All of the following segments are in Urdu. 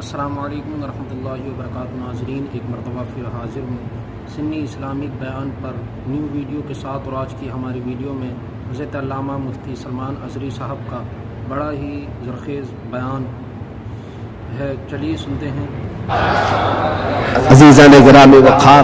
السلام علیکم ورحمۃ اللہ وبرکاتہ ناظرین، ایک مرتبہ پھر حاضر ہوں سنی اسلامک بیان پر نیو ویڈیو کے ساتھ، اور آج کی ہماری ویڈیو میں حضرت علامہ مفتی سلمان ازہری صاحب کا بڑا ہی زرخیز بیان ہے، چلیے سنتے ہیں۔ عزیزان گرامی وقار،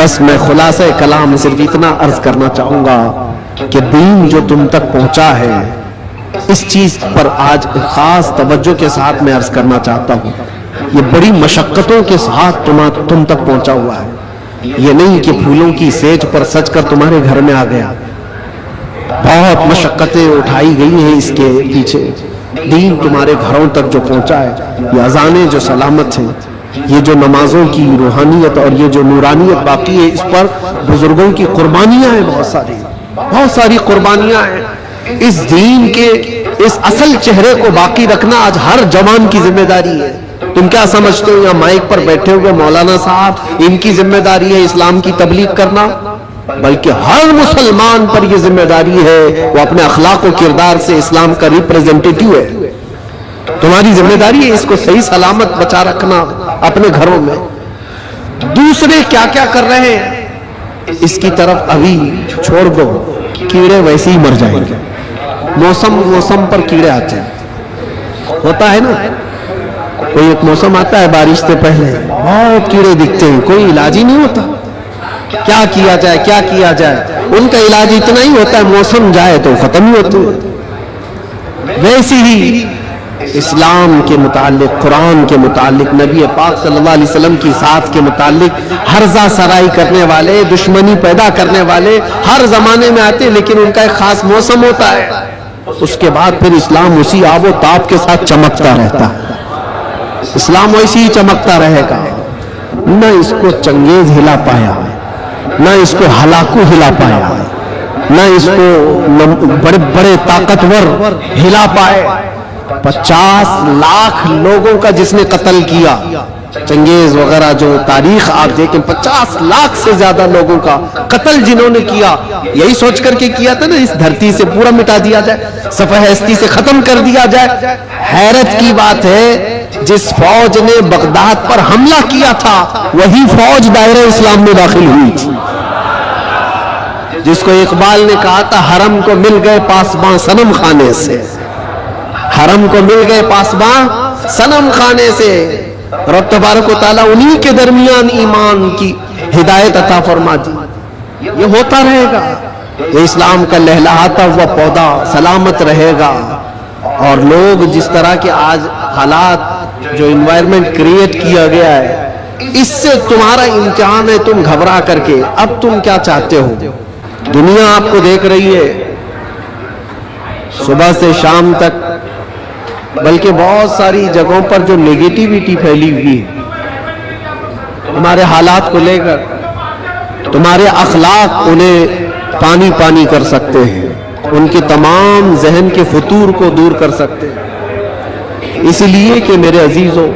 بس میں خلاصہ کلام صرف اتنا عرض کرنا چاہوں گا کہ دین جو تم تک پہنچا ہے، اس چیز پر آج خاص توجہ کے ساتھ میں عرض کرنا چاہتا ہوں۔ یہ بڑی مشقتوں کے ساتھ تم تک پہنچا ہوا ہے، یہ نہیں کہ پھولوں کی سیج پر سج کر تمہارے گھر میں آ گیا۔ بہت مشقتیں اٹھائی گئی ہیں اس کے پیچھے، دین تمہارے گھروں تک جو پہنچا ہے، یہ اذانیں جو سلامت ہیں، یہ جو نمازوں کی روحانیت اور یہ جو نورانیت باقی ہے، اس پر بزرگوں کی قربانیاں ہیں، بہت ساری قربانیاں ہیں۔ اس دین کے اس اصل چہرے کو باقی رکھنا آج ہر جوان کی ذمہ داری ہے۔ تم کیا سمجھتے ہو یہاں مائک پر بیٹھے ہوئے مولانا صاحب ان کی ذمہ داری ہے اسلام کی تبلیغ کرنا؟ بلکہ ہر مسلمان پر یہ ذمہ داری ہے، وہ اپنے اخلاق و کردار سے اسلام کا ریپریزنٹیٹیو ہے۔ تمہاری ذمہ داری ہے اس کو صحیح سلامت بچا رکھنا اپنے گھروں میں۔ دوسرے کیا کیا کر رہے ہیں اس کی طرف ابھی چھوڑ دو، کیڑے ویسے ہی مر جائیں گے۔ موسم پر کیڑے آتے ہیں، ہوتا ہے نا، کوئی ایک موسم آتا ہے بارش سے پہلے، بہت کیڑے دکھتے ہیں، کوئی علاج ہی نہیں ہوتا۔ کیا کیا جائے؟ ان کا علاج اتنا ہی ہوتا ہے موسم جائے تو ختم ہی ہوتے ہیں۔ ویسے ہی اسلام کے متعلق، قرآن کے متعلق، نبی پاک صلی اللہ علیہ وسلم کی ذات کے متعلق ہرزہ سرائی کرنے والے، دشمنی پیدا کرنے والے ہر زمانے میں آتے ہیں، لیکن ان کا ایک خاص موسم ہوتا ہے، اس کے بعد پھر اسلام اسی آب و تاب کے ساتھ چمکتا رہتا ہے۔ اسلام ویسے ہی چمکتا رہے گا، نہ اس کو چنگیز ہلا پایا، نہ اس کو ہلاکو ہلا پایا، نہ اس کو بڑے بڑے طاقتور ہلا پائے۔ 50 لاکھ لوگوں کا جس نے قتل کیا، چنگیز وغیرہ جو تاریخ آپ دیکھیں، 50 لاکھ سے زیادہ لوگوں کا قتل جنہوں نے کیا، یہی سوچ کر کے کیا تھا نا اس دھرتی سے پورا مٹا دیا جائے، صفحہ ہستی سے ختم کر دیا جائے۔ حیرت کی بات ہے، جس فوج نے بغداد پر حملہ کیا تھا وہی فوج دائرہ اسلام میں داخل ہوئی تھی، جس کو اقبال نے کہا تھا حرم کو مل گئے پاسباں صنم خانے سے، حرم کو مل گئے پاسباں صنم خانے سے۔ رب تبارک و تعالیٰ انہی کے درمیان ایمان کی ہدایت عطا فرما دی۔ یہ ہوتا رہے گا، یہ اسلام کا لہلہاتا ہوا پودا سلامت رہے گا، اور لوگ جس طرح کے آج حالات جو انوائرمنٹ کریٹ کیا گیا ہے، اس سے تمہارا امتحان ہے، تم گھبرا کر کے اب تم کیا چاہتے ہو؟ دنیا آپ کو دیکھ رہی ہے صبح سے شام تک، بلکہ بہت ساری جگہوں پر جو نیگیٹیویٹی پھیلی ہوئی ہے تمہارے حالات کو لے کر، تمہارے اخلاق انہیں پانی پانی کر سکتے ہیں، ان کے تمام ذہن کے فطور کو دور کر سکتے ہیں۔ اس لیے کہ میرے عزیزوں،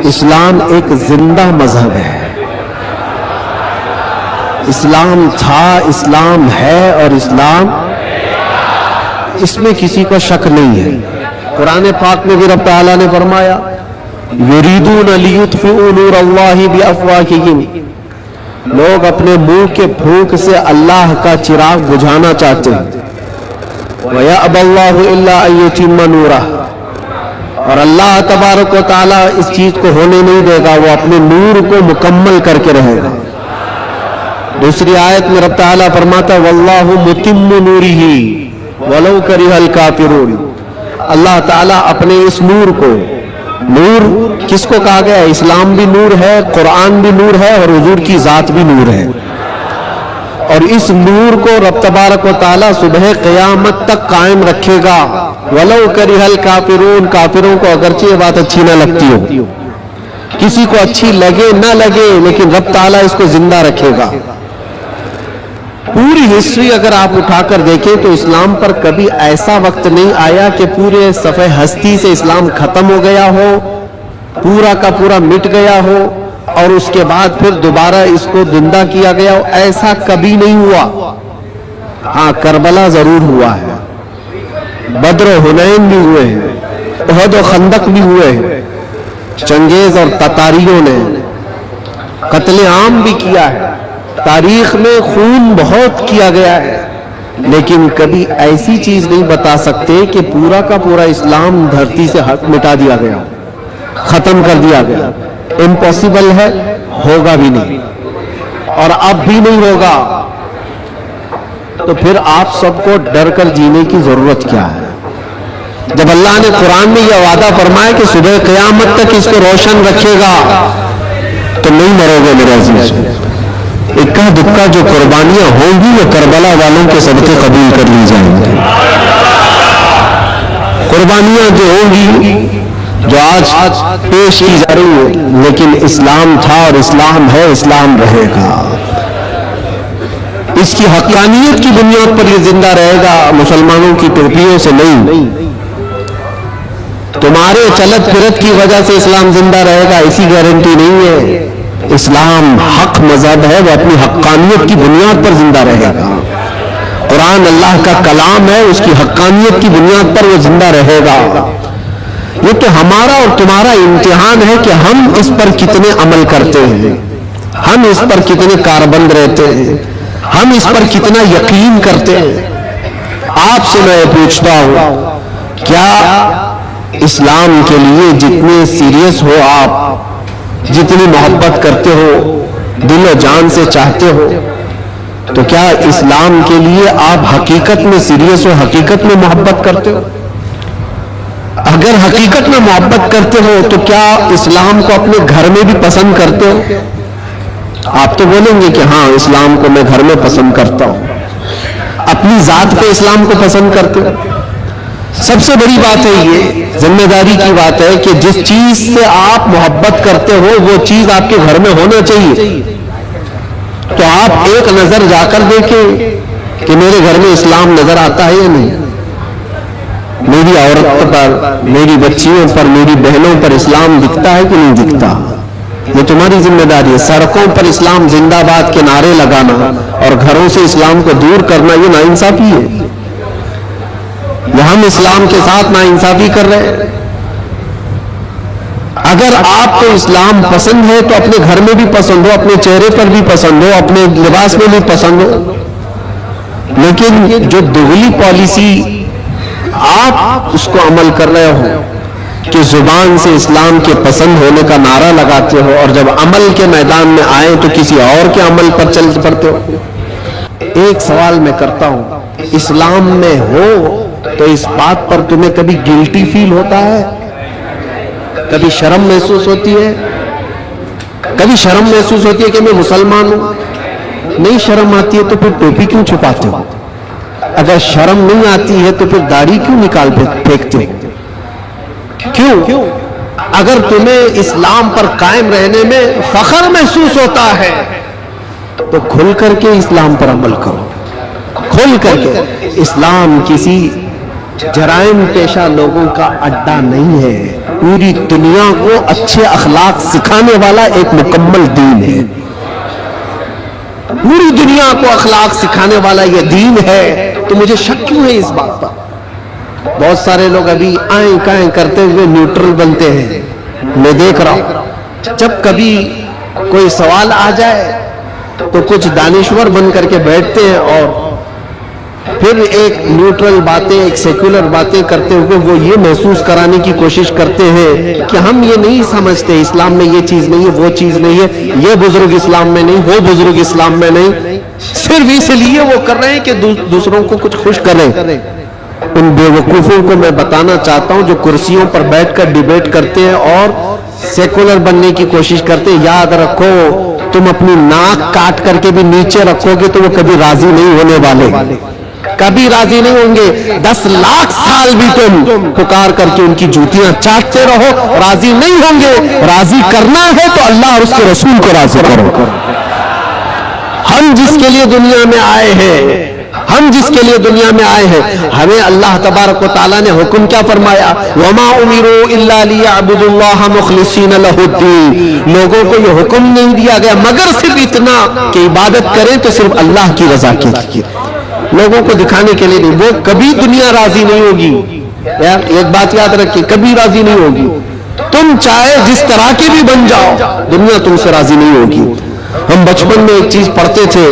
اسلام ایک زندہ مذہب ہے، اسلام تھا، اسلام ہے، اور اسلام اس میں کسی کو شک نہیں ہے۔ قرآن پاک میں بھی رب تعالیٰ نے فرمایا یریدون لیطفئوا نور اللہ بافواہہم، لوگ اپنے منہ کے پھونک سے اللہ کا چراغ بجھانا چاہتے ہیں، وَيَأْبَى اللَّهُ إِلَّا أَن يُتِمَّ نُورَهُ، اور اللہ تبارک و تعالیٰ اس چیز کو ہونے نہیں دے گا، وہ اپنے نور کو مکمل کر کے رہے گا۔ دوسری آیت میں رب تعالیٰ فرماتا وَاللَّهُ مُتِمُّ نُورِهِ وَلَوْ كَرِهَ الْكَافِرُونَ، اللہ تعالیٰ اپنے اس نور کو، نور کس کو کہا گیا ہے؟ اسلام بھی نور ہے، قرآن بھی نور ہے، اور حضور کی ذات بھی نور ہے، اور اس نور کو رب تبارک و تعالیٰ صبح قیامت تک قائم رکھے گا۔ وَلَوْ كَرِهَ الْكَافِرُونَ، کافروں کو اگرچہ یہ بات اچھی نہ لگتی ہو، کسی کو اچھی لگے نہ لگے، لیکن رب تعالیٰ اس کو زندہ رکھے گا۔ پوری ہسٹری اگر آپ اٹھا کر دیکھیں تو اسلام پر کبھی ایسا وقت نہیں آیا کہ پورے صفحہ ہستی سے اسلام ختم ہو گیا ہو، پورا کا پورا مٹ گیا ہو، اور اس کے بعد پھر دوبارہ اس کو زندہ کیا گیا ہو، ایسا کبھی نہیں ہوا۔ ہاں، کربلا ضرور ہوا ہے، بدر و حنین بھی ہوئے ہیں، احد و خندق بھی ہوئے، چنگیز اور تتاریوں نے قتل عام بھی کیا ہے، تاریخ میں خون بہت کیا گیا ہے، لیکن کبھی ایسی چیز نہیں بتا سکتے کہ پورا کا پورا اسلام دھرتی سے مٹا دیا گیا، ختم کر دیا گیا۔ امپاسبل ہے، ہوگا بھی نہیں اور اب بھی نہیں ہوگا۔ تو پھر آپ سب کو ڈر کر جینے کی ضرورت کیا ہے؟ جب اللہ نے قرآن میں یہ وعدہ فرمایا کہ صبح قیامت تک اس کو روشن رکھے گا تو نہیں مرو گے میرے عزیز۔ اکا دکا جو قربانیاں ہوں گی وہ کربلا والوں کے صدقے قبول کر لی جائیں گی۔ قربانیاں جو ہوں گی، جو آج پیش کی جا رہی ہے، لیکن اسلام تھا اور اسلام ہے، اسلام رہے گا۔ اس کی حقانیت کی بنیاد پر یہ زندہ رہے گا، مسلمانوں کی ٹوپیوں سے نہیں۔ تمہارے چلت پھرت کی وجہ سے اسلام زندہ رہے گا ایسی گارنٹی نہیں ہے۔ اسلام حق مذہب ہے، وہ اپنی حقانیت کی بنیاد پر زندہ رہے گا۔ قرآن اللہ کا کلام ہے، اس کی حقانیت کی بنیاد پر وہ زندہ رہے گا۔ یہ تو ہمارا اور تمہارا امتحان ہے کہ ہم اس پر کتنے عمل کرتے ہیں، ہم اس پر کتنے کاربند رہتے ہیں، ہم اس پر کتنا یقین کرتے ہیں۔ آپ سے میں پوچھتا ہوں، کیا اسلام کے لیے جتنے سیریس ہو، آپ جتنی محبت کرتے ہو، دل و جان سے چاہتے ہو، تو کیا اسلام کے لیے آپ حقیقت میں سیریس ہو، حقیقت میں محبت کرتے ہو؟ اگر حقیقت میں محبت کرتے ہو تو کیا اسلام کو اپنے گھر میں بھی پسند کرتے ہو؟ آپ تو بولیں گے کہ ہاں اسلام کو میں گھر میں پسند کرتا ہوں۔ اپنی ذات پہ اسلام کو پسند کرتے ہو؟ سب سے بڑی بات ہے، یہ ذمہ داری کی بات ہے کہ جس چیز سے آپ محبت کرتے ہو وہ چیز آپ کے گھر میں ہونا چاہیے۔ تو آپ ایک نظر جا کر دیکھیں کہ میرے گھر میں اسلام نظر آتا ہے یا نہیں، میری عورت پر، میری بچیوں پر، میری بہنوں پر اسلام دکھتا ہے کہ نہیں دکھتا۔ یہ تمہاری ذمہ داری ہے۔ سڑکوں پر اسلام زندہ باد کے نعرے لگانا اور گھروں سے اسلام کو دور کرنا یہ ناانصافی ہے۔ یہ ہم اسلام کے ساتھ ناانصافی کر رہے ہیں۔ اگر آپ کو اسلام پسند ہے تو اپنے گھر میں بھی پسند ہو، اپنے چہرے پر بھی پسند ہو، اپنے لباس میں بھی پسند ہو، لیکن جو دگلی پالیسی آپ اس کو عمل کر رہے ہو کہ زبان سے اسلام کے پسند ہونے کا نعرہ لگاتے ہو اور جب عمل کے میدان میں آئے تو کسی اور کے عمل پر چل پڑتے ہو۔ ایک سوال میں کرتا ہوں، اسلام میں ہو تو اس بات پر تمہیں کبھی گلٹی فیل ہوتا ہے؟ کبھی شرم محسوس ہوتی ہے؟ کبھی شرم محسوس ہوتی ہے کہ میں مسلمان ہوں؟ نہیں شرم آتی ہے تو پھر ٹوپی کیوں چھپاتے ہو؟ اگر شرم نہیں آتی ہے تو پھر داڑھی کیوں نکال پھینکتے ہو؟ کیوں؟ اگر تمہیں اسلام پر قائم رہنے میں فخر محسوس ہوتا ہے تو کھل کر کے اسلام پر عمل کرو، کھل کر کے۔ اسلام کسی جرائم پیشہ لوگوں کا اڈا نہیں ہے، پوری دنیا کو اچھے اخلاق سکھانے والا ایک مکمل دین ہے۔ پوری دنیا کو اخلاق سکھانے والا یہ دین ہے، تو مجھے شک کیوں ہے اس بات پر؟ بہت سارے لوگ ابھی آئیں کائیں کرتے ہوئے نیوٹرل بنتے ہیں۔ میں دیکھ رہا ہوں جب کبھی کوئی سوال آ جائے تو کچھ دانشور بن کر کے بیٹھتے ہیں اور پھر ایک نیوٹرل باتیں، ایک سیکولر باتیں کرتے ہوئے وہ یہ محسوس کرانے کی کوشش کرتے ہیں کہ ہم یہ نہیں سمجھتے، اسلام میں یہ چیز نہیں ہے، وہ چیز نہیں ہے، یہ بزرگ اسلام میں نہیں، وہ بزرگ اسلام میں نہیں، صرف اس لیے وہ کر رہے ہیں کہ دوسروں کو کچھ خوش کریں۔ ان بے وقوفوں کو میں بتانا چاہتا ہوں جو کرسیوں پر بیٹھ کر ڈیبیٹ کرتے ہیں اور سیکولر بننے کی کوشش کرتے ہیں، یاد رکھو تم اپنی ناک کاٹ کر کے بھی نیچے رکھو گے تو وہ کبھی راضی نہیں ہونے والے، کبھی راضی نہیں ہوں گے۔ 10 لاکھ سال بھی تم پکار کر کے ان کی جوتیاں چاٹتے رہو، راضی نہیں ہوں گے۔ راضی کرنا ہے تو اللہ اور اس کے رسول کو راضی کرو۔ ہم جس کے لیے دنیا میں آئے ہیں، ہمیں اللہ تبارک و تعالیٰ نے حکم کیا فرمایا؟ وَمَا أُمِرُوا إِلَّا لِيَعْبُدُوا اللَّهَ مُخْلِصِينَ لَهُ الدِّينَ۔ لوگوں کو یہ حکم نہیں دیا گیا مگر صرف اتنا کہ عبادت کریں تو صرف اللہ کی رضا کے لیے، لوگوں کو دکھانے کے لیے نہیں۔ وہ کبھی دنیا راضی نہیں ہوگی، یار ایک بات یاد رکھیے، کبھی راضی نہیں ہوگی، تم چاہے جس طرح کے بھی بن جاؤ، دنیا تم سے راضی نہیں ہوگی۔ ہم بچپن میں ایک چیز پڑھتے تھے